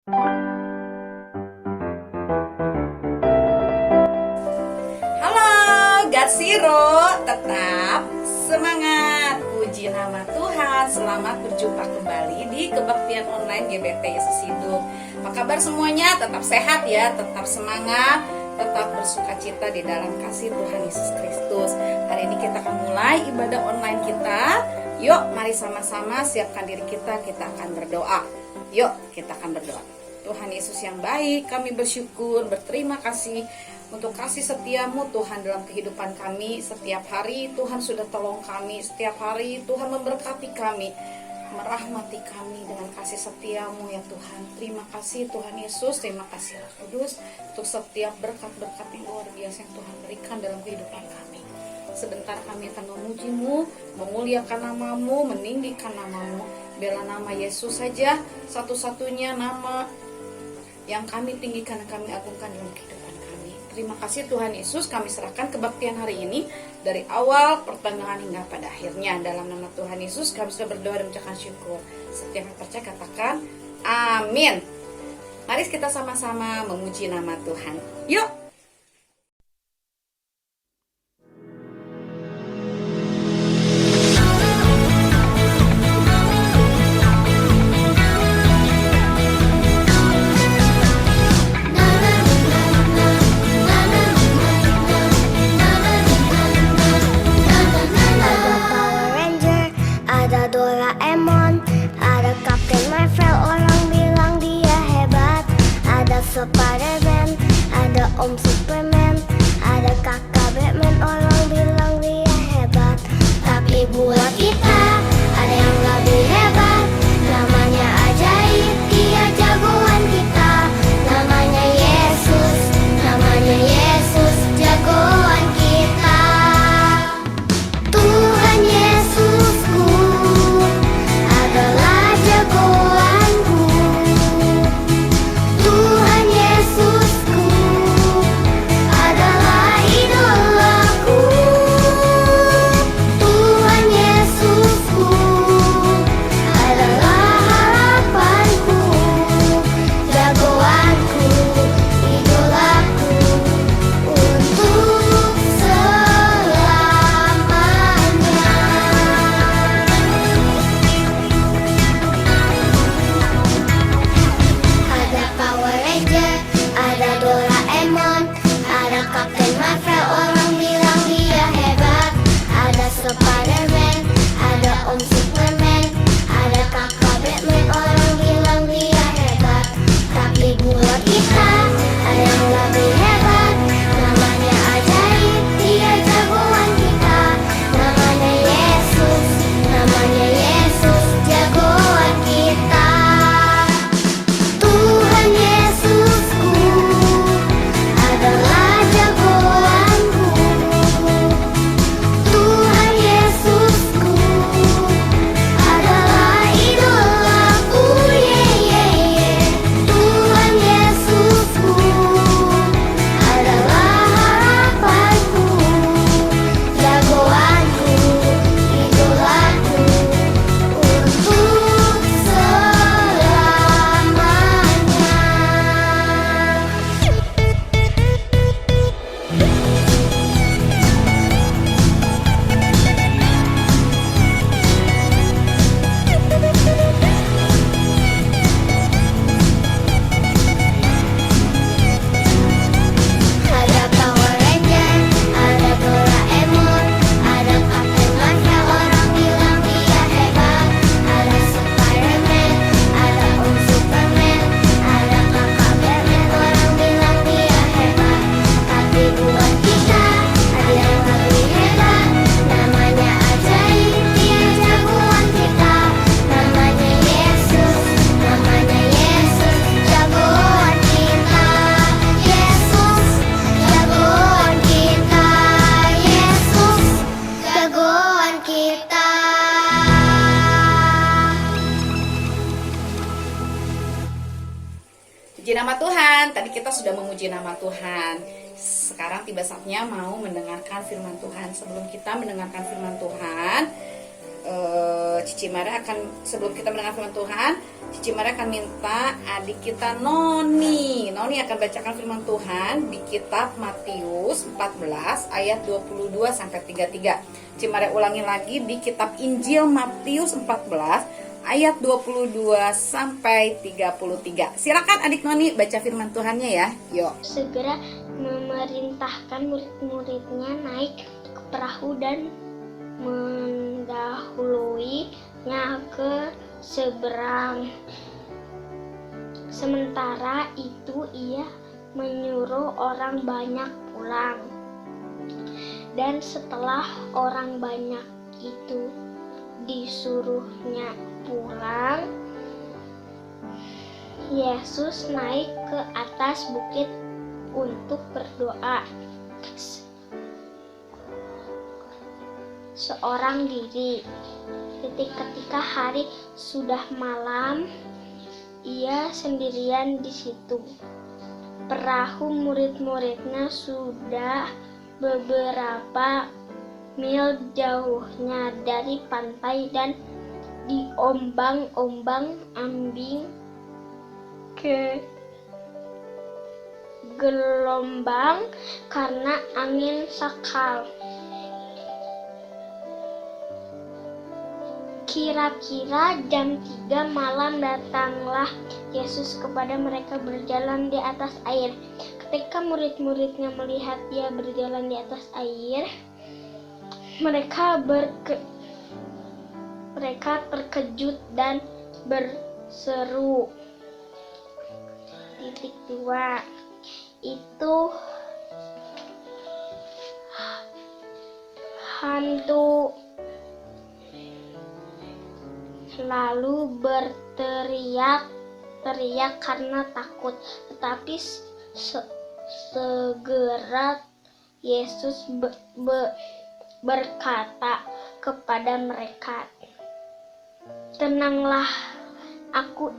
Halo, God Zero, tetap semangat. Puji nama Tuhan, selamat berjumpa kembali di kebaktian online GBT Yesus Hidup. Apa kabar semuanya? Tetap sehat ya, tetap semangat, tetap bersukacita di dalam kasih Tuhan Yesus Kristus. Hari ini kita akan mulai ibadah online kita. Yuk, mari sama-sama siapkan diri kita akan berdoa. Yuk, kita akan berdoa. Tuhan Yesus yang baik, kami bersyukur, berterima kasih untuk kasih setiamu Tuhan dalam kehidupan kami. Setiap hari Tuhan sudah tolong kami, setiap hari Tuhan memberkati kami, merahmati kami dengan kasih setiamu ya Tuhan. Terima kasih Tuhan Yesus, terima kasih Roh Kudus untuk setiap berkat-berkat yang luar biasa yang Tuhan berikan dalam kehidupan kami. Sebentar kami akan memujimu, memuliakan namamu, meninggikan namamu. Bela nama Yesus saja, satu-satunya nama yang kami tinggikan dan kami agungkan dalam kehidupan kami. Terima kasih Tuhan Yesus, kami serahkan kebaktian hari ini dari awal, pertengahan hingga pada akhirnya. Dalam nama Tuhan Yesus kami sudah berdoa dan mengucapkan syukur. Setiap yang percaya katakan amin. Mari kita sama-sama memuji nama Tuhan. Yuk. Spiderman, ada Om Superman, ada kakak Batman, orang bilang dia hebat. Tapi buat kita ada yang lebih hebat, namanya ajaib, dia jagoan kita. Namanya Yesus, jagoan kita. Tuhan Yesusku adalah jagoanku. Tuhan Yesusku adalah idolaku. Tuhan Yesusku adalah harapanku, jagoanku, idolaku untuk selamanya. Ada Power Ranger, ada Doraemon, ada Captain Marvel, orang bilang dia hebat. Ada Spiderman, ada Om Superman, ada kakak Batman, orang bilang dia hebat. Tapi buat kita ada yang lebih hebat, namanya ajaib, dia jagoan kita. Namanya Yesus, jagoan kita. Tuhan Yesusku adalah jagoanku. Tuhan Yesusku adalah idolaku. Tuhan Yesusku adalah harapanku, jagoanku, idolaku untuk selamanya. Ada Power Ranger, ada Doraemon, ada Captain Marvel, orang bilang dia hebat. Ada Spiderman, ada Om Superman, ada kakak Batman, orang bilang dia hebat. Tapi buat kita ada yang lebih hebat, namanya ajaib, dia jagoan kita. Namanya Yesus, jagoan kita. Yesus, jagoan kita. Yesus, jagoan kita. Puji nama Tuhan. Tadi kita sudah memuji nama Tuhan. Sekarang tiba saatnya mau mendengarkan firman Tuhan. Sebelum kita mendengarkan firman Tuhan, Cici Mara akan, sebelum kita mendengar firman Tuhan, Cici Mara akan minta adik kita Noni akan bacakan firman Tuhan di kitab Matius 14 ayat 22 sampai 33. Cici Mara ulangi lagi di kitab Injil Matius 14 ayat 22 sampai 33. Silakan adik Noni baca firman Tuhannya ya. Yuk. Segera memerintahkan murid-muridnya naik ke perahu dan mendahuluinya ke seberang. Sementara itu ia menyuruh orang banyak pulang. Dan setelah orang banyak itu disuruhnya pulang, Yesus naik ke atas bukit untuk berdoa seorang diri. Ketika hari sudah malam, ia sendirian di situ. Perahu murid-muridnya sudah beberapa mil jauhnya dari pantai dan diombang-ambing ke gelombang karena angin sakal. Kira-kira jam 3 malam datanglah Yesus kepada mereka berjalan di atas air. Ketika murid-muridnya melihat dia berjalan di atas air, mereka terkejut dan berseru. 2. Itu hantu. Lalu berteriak karena takut. Tetapi segera Yesus berkata kepada mereka, "Tenanglah, aku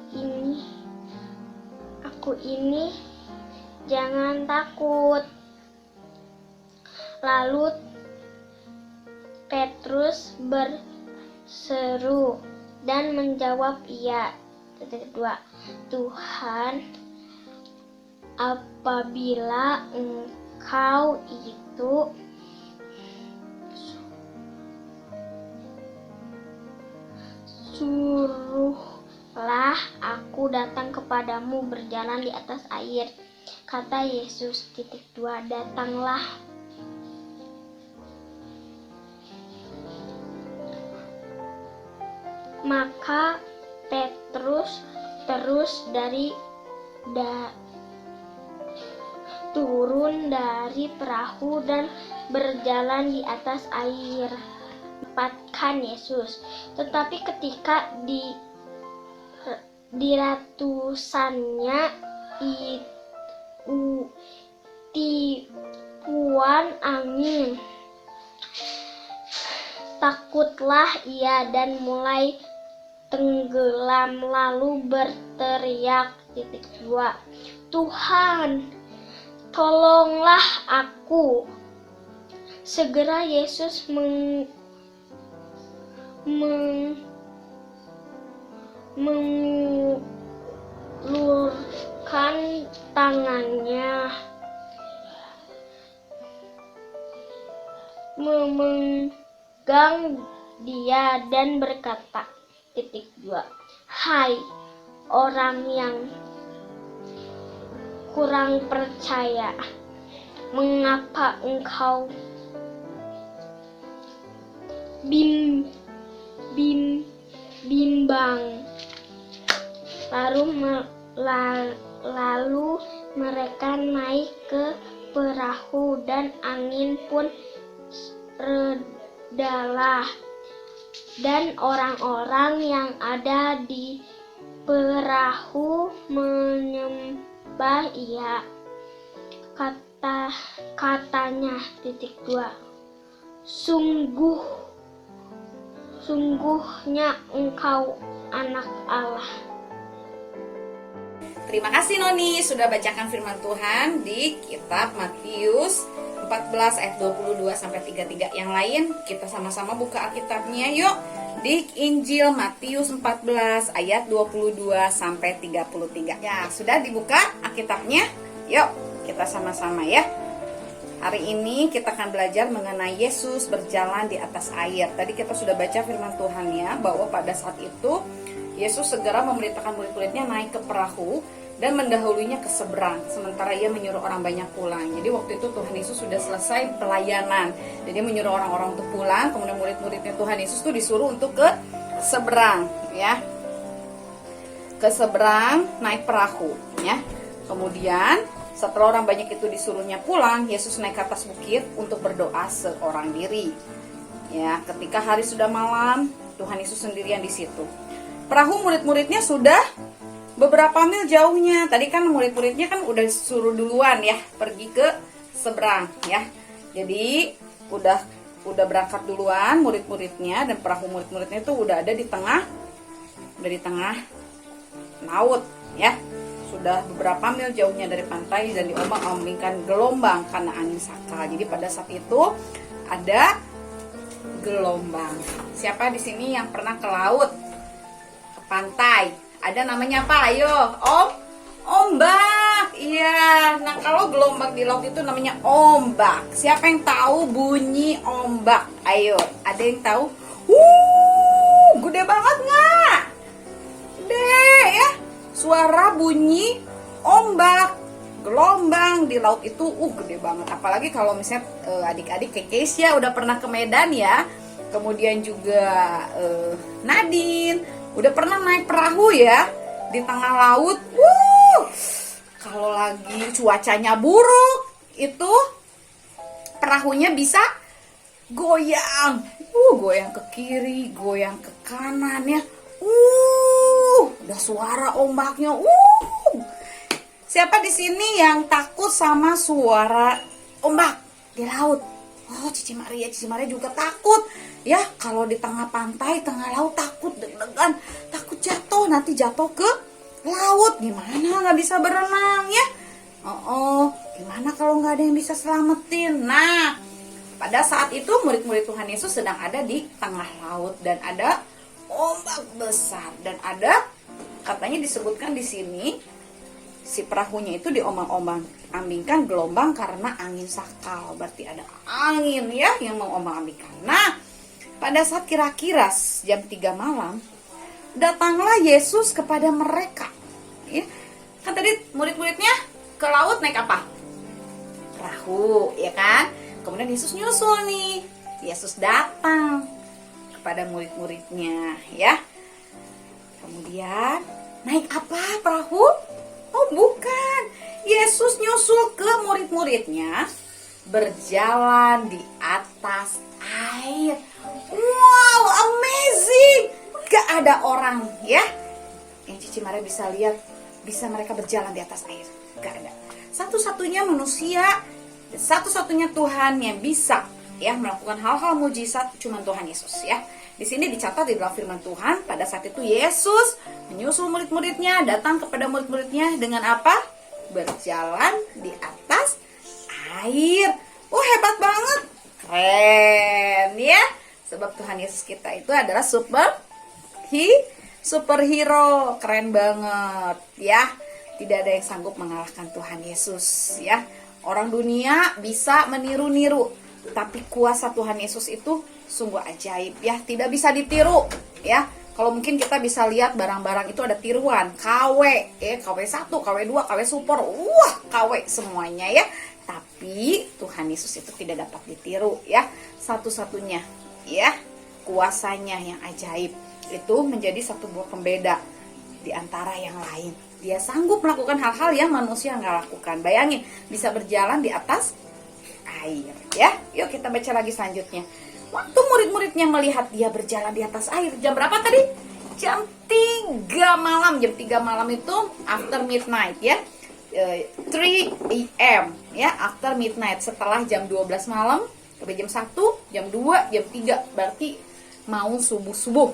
ini, jangan takut." Lalu Petrus berseru dan menjawab, "Iya." 2. Tuhan, apabila Engkau itu suruhlah aku datang kepadamu berjalan di atas air. Kata Yesus. 2. Datanglah. Maka Petrus turun dari perahu dan berjalan di atas air mendapatkan Yesus. Tetapi ketika di ratusannya tipuan angin, takutlah ia dan mulai tenggelam, lalu berteriak. 2. Tuhan, tolonglah aku. Segera Yesus mengulurkan tangannya, memegang dia dan berkata, 2. Hai orang yang kurang percaya, mengapa engkau bimbang? Lalu mereka naik ke perahu dan angin pun redalah, dan orang-orang yang ada di perahu menyembah ia. Katanya, 2. Sungguhnya engkau anak Allah. Terima kasih Noni sudah bacakan firman Tuhan di kitab Matius 14 ayat 22 sampai 33. Yang lain kita sama-sama buka Alkitabnya yuk. di Injil Matius 14 ayat 22 sampai 33. Ya, sudah dibuka Alkitabnya? Yuk, kita sama-sama ya. Hari ini kita akan belajar mengenai Yesus berjalan di atas air. Tadi kita sudah baca firman Tuhan ya, bahwa pada saat itu Yesus segera memerintahkan murid-muridnya naik ke perahu dan mendahulunya ke seberang, sementara ia menyuruh orang banyak pulang. Jadi waktu itu Tuhan Yesus sudah selesai pelayanan, jadi menyuruh orang-orang untuk pulang. Kemudian murid-muridnya Tuhan Yesus tuh disuruh untuk ke seberang ya, ke seberang naik perahu ya. Kemudian setelah orang banyak itu disuruhnya pulang, Yesus naik ke atas bukit untuk berdoa seorang diri. Ya, ketika hari sudah malam, Tuhan Yesus sendirian di situ. Perahu murid-muridnya sudah beberapa mil jauhnya. Tadi kan murid-muridnya kan udah suruh duluan ya, pergi ke seberang ya. Jadi udah berangkat duluan murid-muridnya, dan perahu murid-muridnya itu udah ada di tengah laut ya. Sudah beberapa mil jauhnya dari pantai dan diombang-ambingkan gelombang karena angin sakal. Jadi pada saat itu ada gelombang. Siapa di sini yang pernah ke laut, ke pantai? Ada namanya apa? Ayo, ombak. Iya. Nah, kalau gelombang di laut itu namanya ombak. Siapa yang tahu bunyi ombak? Ayo, ada yang tahu? Gede banget nggak? Gede ya. Suara bunyi ombak, gelombang di laut itu gede banget. Apalagi kalau misalnya adik-adik kayak Keisha udah pernah ke Medan ya. Kemudian juga Nadine udah pernah naik perahu ya di tengah laut. Kalau lagi cuacanya buruk, itu perahunya bisa goyang. Goyang ke kiri, goyang ke kanan ya. Udah suara ombaknya. Siapa di sini yang takut sama suara ombak di laut? Cici Maria juga takut. Ya, kalau di tengah pantai, tengah laut takut deg-degan, takut jatuh, nanti jatuh ke laut. Gimana nggak bisa berenang ya? Gimana kalau nggak ada yang bisa selamatin? Nah, pada saat itu murid-murid Tuhan Yesus sedang ada di tengah laut dan ada ombak besar, dan ada katanya disebutkan di sini si perahunya itu diombang-ambingkan gelombang karena angin sakal. Berarti ada angin ya yang mengombang-ambingkan. Nah, pada saat kira-kira jam 3 malam datanglah Yesus kepada mereka ya. Kan tadi murid-muridnya ke laut naik apa? Perahu ya kan. Kemudian Yesus nyusul nih. Yesus datang kepada murid-muridnya ya. Kemudian naik apa perahu? Bukan. Yesus nyusul ke murid-muridnya berjalan di atas air. Wow, amazing. Gak ada orang ya yang Cici Maria bisa lihat bisa mereka berjalan di atas air. Gak ada. Satu-satunya manusia dan satu-satunya Tuhan yang bisa ya melakukan hal-hal mujizat cuma Tuhan Yesus ya. Di sini dicatat di dalam firman Tuhan, pada saat itu Yesus menyusul murid-muridnya, datang kepada murid-muridnya dengan apa? Berjalan di atas air. Hebat banget. Keren ya. Sebab Tuhan Yesus kita itu adalah superhero. Keren banget ya. Tidak ada yang sanggup mengalahkan Tuhan Yesus ya. Orang dunia bisa meniru-niru, tapi kuasa Tuhan Yesus itu sungguh ajaib ya, tidak bisa ditiru ya. Kalau mungkin kita bisa lihat barang-barang itu ada tiruan, KW ya, KW1, KW2, KW support, KW semuanya ya. Tapi Tuhan Yesus itu tidak dapat ditiru ya. Satu-satunya ya, kuasanya yang ajaib itu menjadi satu buah pembeda di antara yang lain. Dia sanggup melakukan hal-hal yang manusia nggak lakukan. Bayangin, bisa berjalan di atas air ya. Yuk kita baca lagi selanjutnya. Waktu murid-muridnya melihat dia berjalan di atas air, jam berapa tadi? Jam 3 malam. Jam 3 malam itu after midnight ya. 3 AM ya, after midnight, setelah jam 12 malam sampai jam 1, jam 2, jam 3, berarti mau subuh-subuh.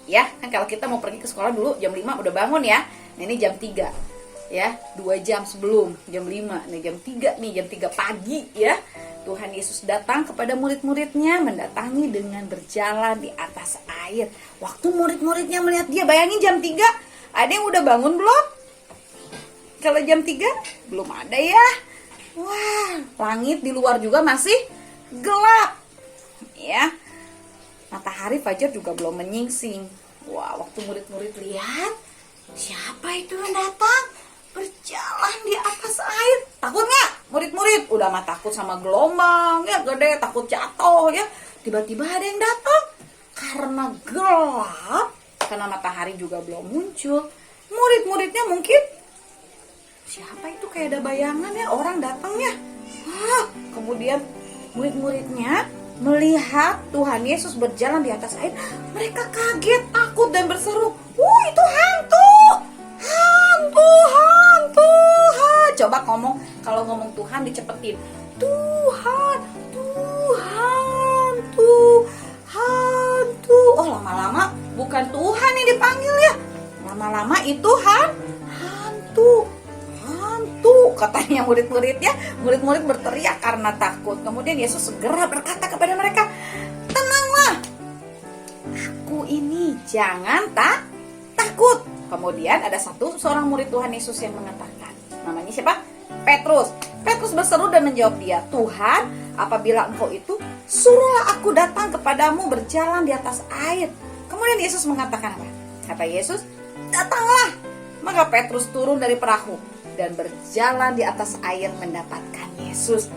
Ya, kan kalau kita mau pergi ke sekolah dulu jam 5 udah bangun ya. Nah, ini jam 3. Ya, 2 jam sebelum jam 5. Nah, jam 3 nih, jam 3 pagi ya. Tuhan Yesus datang kepada murid-muridnya, mendatangi dengan berjalan di atas air. Waktu murid-muridnya melihat dia, bayangin jam 3, ada yang udah bangun belum? Kalau jam 3, belum ada ya. Wah, langit di luar juga masih gelap. Ya, matahari fajar juga belum menyingsing. Wah, waktu murid-murid lihat, siapa itu yang datang? Berjalan di atas air. Takut nggak? Murid-murid udah mah takut sama gelombang ya, gede, takut jatuh ya. Tiba-tiba ada yang datang. Karena gelap, karena matahari juga belum muncul, murid-muridnya mungkin, siapa itu, kayak ada bayangan ya, orang datang ya. Kemudian murid-muridnya melihat Tuhan Yesus berjalan di atas air. Mereka kaget, takut, dan berseru, itu hantu! Hantu! Coba kalau ngomong Tuhan dicepetin. Tuhan, hantu. Oh, lama-lama bukan Tuhan yang dipanggil ya. Lama-lama itu hantu. Katanya murid-murid ya. Murid-murid berteriak karena takut. Kemudian Yesus segera berkata kepada mereka, tenanglah, aku ini, jangan takut. Kemudian ada seorang murid Tuhan Yesus yang mengatakan, namanya siapa? Petrus. Petrus berseru dan menjawab dia, Tuhan, apabila engkau itu, suruhlah aku datang kepadamu berjalan di atas air. Kemudian Yesus mengatakan apa? Kata Yesus, datanglah. Maka Petrus turun dari perahu dan berjalan di atas air mendapatkan Yesus.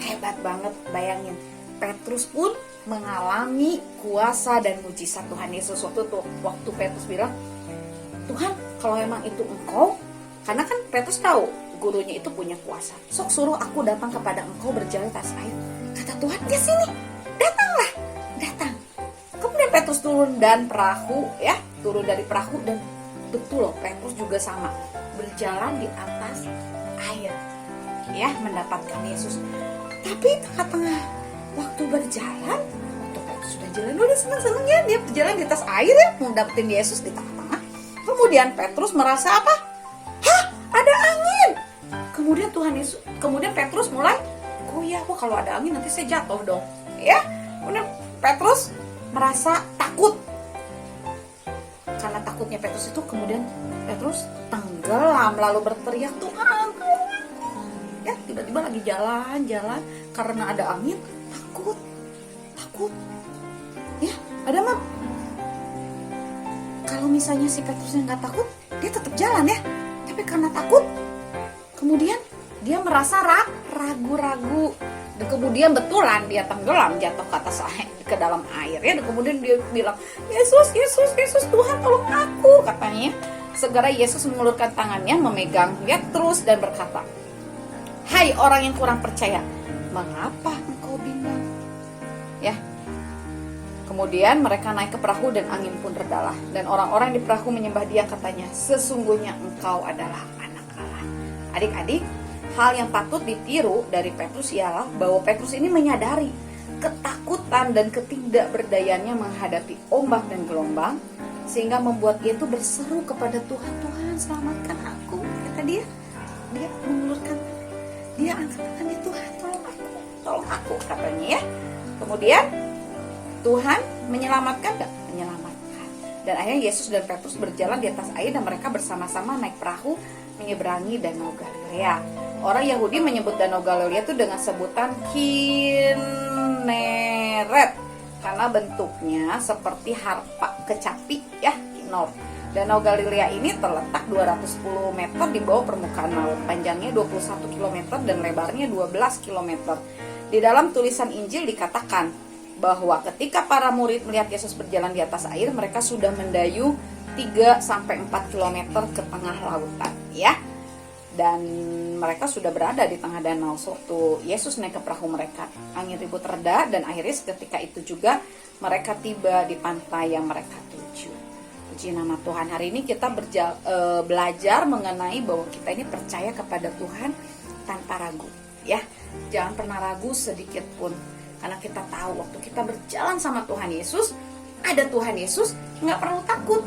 Hebat banget, bayangin. Petrus pun mengalami kuasa dan mujizat Tuhan Yesus. Waktu Petrus bilang, Tuhan, kalau emang itu engkau, karena kan Petrus tahu gurunya itu punya kuasa, sok suruh aku datang kepada engkau berjalan atas air. Kata Tuhan, ya sini, datanglah, datang. Kemudian Petrus turun dari perahu dan betul loh, Petrus juga sama, berjalan di atas air, ya, mendapatkan Yesus. Tapi tengah-tengah waktu berjalan, waktu Petrus sudah jalan, udah senang-senang ya, dia berjalan di atas air ya, mau dapetin Yesus di tengah-tengah. Kemudian Petrus merasa apa? Ada angin. Kemudian Petrus mulai goyah. Wah, kalau ada angin nanti saya jatuh dong. Ya. Kemudian Petrus merasa takut. Karena takutnya Petrus itu, kemudian Petrus tenggelam lalu berteriak, Tuhan, ya, tiba-tiba lagi jalan-jalan karena ada angin, takut. Ya, ada mah. Kalau misalnya si Petrus yang nggak takut, dia tetap jalan ya. Tapi karena takut, kemudian dia merasa ragu-ragu. Dan kemudian betulan dia tenggelam, jatuh ke atas ke dalam air ya. Dan kemudian dia bilang, Yesus, Tuhan tolong aku, katanya. Segera Yesus mengulurkan tangannya, memegang dia terus dan berkata, hai orang yang kurang percaya, mengapa engkau bimbang? Ya. Kemudian mereka naik ke perahu dan angin pun redalah. Dan orang-orang di perahu menyembah dia, katanya, sesungguhnya engkau adalah anak Allah. Adik-adik, hal yang patut ditiru dari Petrus ialah bahwa Petrus ini menyadari ketakutan dan ketidakberdayaannya menghadapi ombak dan gelombang, sehingga membuat dia itu berseru kepada Tuhan, Tuhan selamatkan aku. Kata dia mengulurkan, dia angkat tangannya, Tuhan tolong aku, katanya ya. Kemudian Tuhan menyelamatkan gak? Menyelamatkan. Dan akhirnya Yesus dan Petrus berjalan di atas air dan mereka bersama-sama naik perahu menyeberangi Danau Galilea. Orang Yahudi menyebut Danau Galilea itu dengan sebutan Kinneret karena bentuknya seperti harpa kecapi ya, kinor. Danau Galilea ini terletak 210 meter di bawah permukaan laut. Panjangnya 21 km dan lebarnya 12 km. Di dalam tulisan Injil dikatakan bahwa ketika para murid melihat Yesus berjalan di atas air, mereka sudah mendayung 3-4 km ke tengah lautan ya. Dan mereka sudah berada di tengah danau. Waktu Yesus naik ke perahu mereka, angin ribut reda dan akhirnya seketika itu juga mereka tiba di pantai yang mereka tuju. Puji nama Tuhan. Hari ini kita belajar mengenai bahwa kita ini percaya kepada Tuhan tanpa ragu ya. Jangan pernah ragu sedikit pun. Karena kita tahu waktu kita berjalan sama Tuhan Yesus, ada Tuhan Yesus, nggak perlu takut.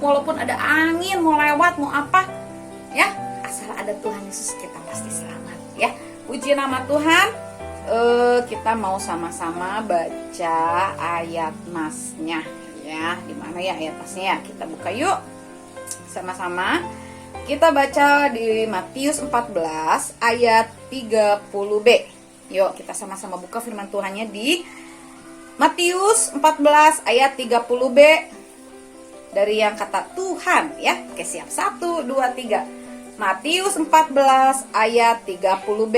Walaupun ada angin mau lewat, mau apa, ya, asal ada Tuhan Yesus kita pasti selamat. Ya, puji nama Tuhan. kita mau sama-sama baca ayat nasnya ya. Di mana ya ayat nasnya ya? Kita buka yuk sama-sama. Kita baca di Matius 14 ayat 30b. Yuk kita sama-sama buka firman Tuhannya di Matius 14 ayat 30b. Dari yang kata Tuhan ya. Oke siap, 1, 2, 3. Matius 14 ayat 30b.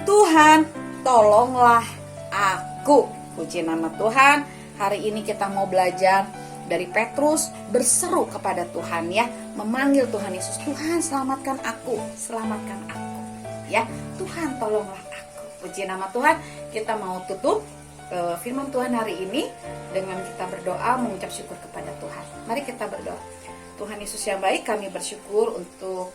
Tuhan tolonglah aku. Puji nama Tuhan. Hari ini kita mau belajar dari Petrus berseru kepada Tuhan ya. Memanggil Tuhan Yesus. Tuhan selamatkan aku. Selamatkan aku. Ya, Tuhan tolonglah aku. Puji nama Tuhan. Kita mau tutup firman Tuhan hari ini dengan kita berdoa mengucap syukur kepada Tuhan. Mari kita berdoa. Tuhan Yesus yang baik, kami bersyukur untuk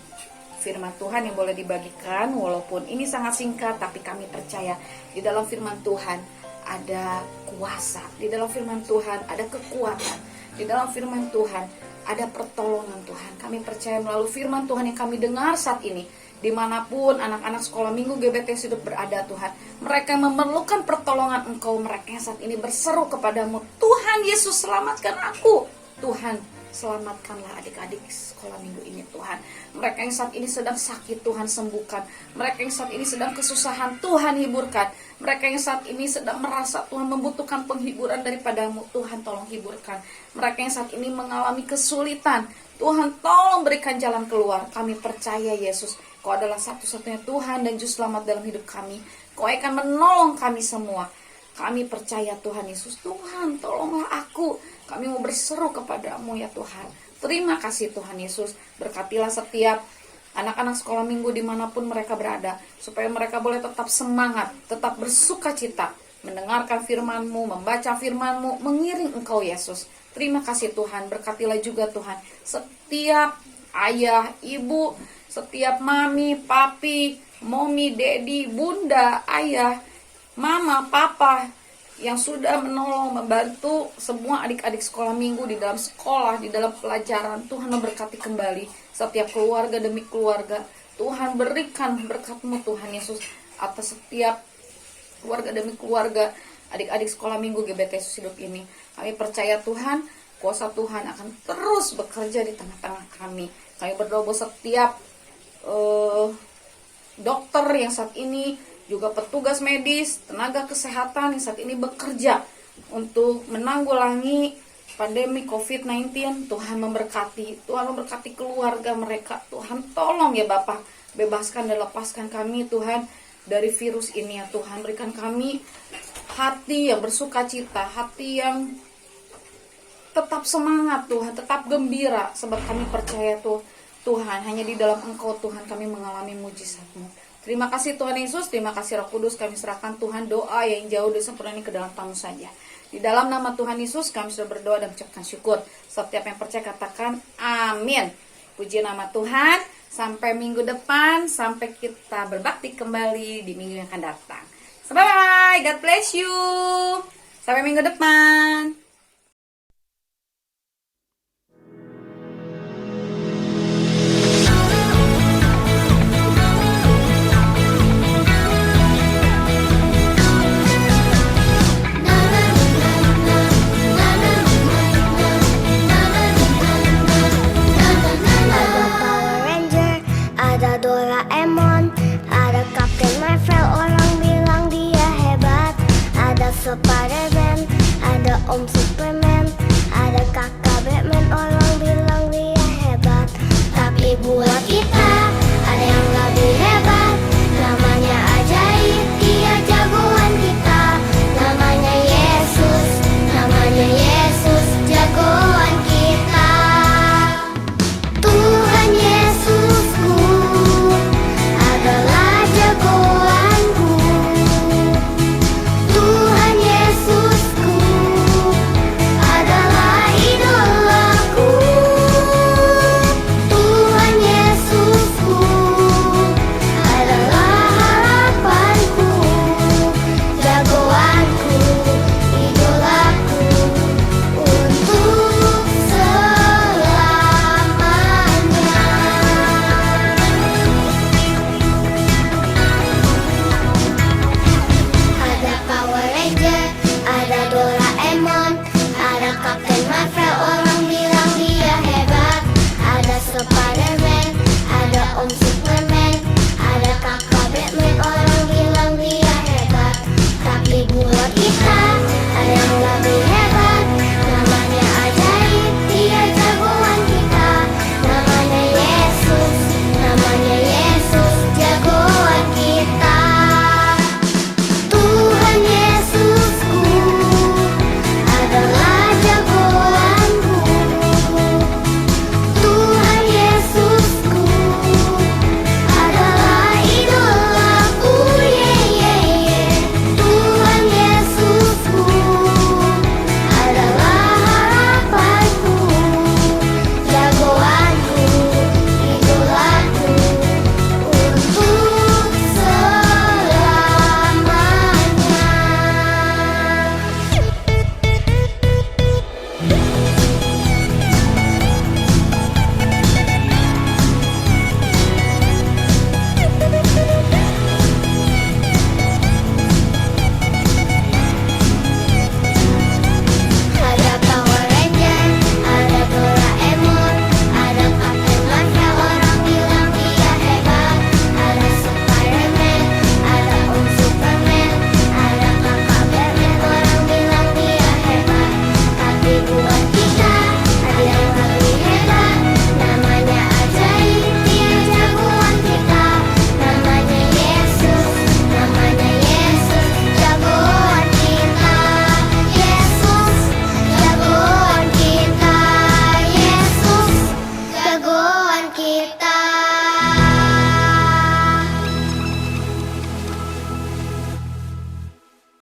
firman Tuhan yang boleh dibagikan. Walaupun ini sangat singkat, tapi kami percaya di dalam firman Tuhan ada kuasa. Di dalam firman Tuhan ada kekuatan. Di dalam firman Tuhan ada pertolongan Tuhan. Kami percaya melalui firman Tuhan yang kami dengar saat ini, dimanapun anak-anak sekolah minggu GBT Hidup berada Tuhan, mereka memerlukan pertolongan Engkau. Mereka yang saat ini berseru kepadamu, Tuhan Yesus selamatkan aku. Tuhan selamatkanlah adik-adik sekolah minggu ini Tuhan. Mereka yang saat ini sedang sakit Tuhan sembuhkan. Mereka yang saat ini sedang kesusahan Tuhan hiburkan. Mereka yang saat ini sedang merasa Tuhan membutuhkan penghiburan daripadamu, Tuhan tolong hiburkan. Mereka yang saat ini mengalami kesulitan, Tuhan tolong berikan jalan keluar. Kami percaya Yesus, Kau adalah satu-satunya Tuhan dan Juru Selamat dalam hidup kami. Kau akan menolong kami semua. Kami percaya Tuhan Yesus. Tuhan tolonglah aku. Kami mau berseru kepadamu ya Tuhan. Terima kasih Tuhan Yesus. Berkatilah setiap anak-anak sekolah minggu dimanapun mereka berada. Supaya mereka boleh tetap semangat, tetap bersuka cita. Mendengarkan firman-Mu, membaca firman-Mu, mengiring Engkau Yesus. Terima kasih Tuhan. Berkatilah juga Tuhan setiap ayah, ibu, setiap mami, papi, momi, dedi, bunda, ayah, mama, papa yang sudah menolong, membantu semua adik-adik sekolah minggu di dalam sekolah, di dalam pelajaran. Tuhan memberkati kembali setiap keluarga demi keluarga. Tuhan berikan berkat-Mu Tuhan Yesus atas setiap keluarga demi keluarga adik-adik sekolah minggu GBT Yesus Hidup ini. Kami percaya Tuhan, kuasa Tuhan akan terus bekerja di tengah-tengah kami. Kami berdoa buat setiap dokter yang saat ini, juga petugas medis, tenaga kesehatan yang saat ini bekerja untuk menanggulangi pandemi COVID-19. Tuhan memberkati, Tuhan memberkati keluarga mereka. Tuhan tolong ya Bapak, bebaskan dan lepaskan kami Tuhan dari virus ini ya Tuhan. Berikan kami hati yang bersuka cita, hati yang tetap semangat Tuhan, tetap gembira, sebab kami percaya Tuhan, hanya di dalam Engkau Tuhan kami mengalami mujizat-Mu. Terima kasih Tuhan Yesus, terima kasih Roh Kudus. Kami serahkan Tuhan doa yang jauh dari sempurna ini ke dalam tangan saja. Di dalam nama Tuhan Yesus kami sudah berdoa dan mengucapkan syukur. Setiap yang percaya katakan amin. Puji nama Tuhan. Sampai minggu depan, sampai kita berbakti kembali di minggu yang akan datang. Bye, God bless you. Sampai minggu depan. Ada Power Ranger, ada Doraemon, ada Captain Marvel, orang bilang dia hebat. Ada Spider-Man, ada Om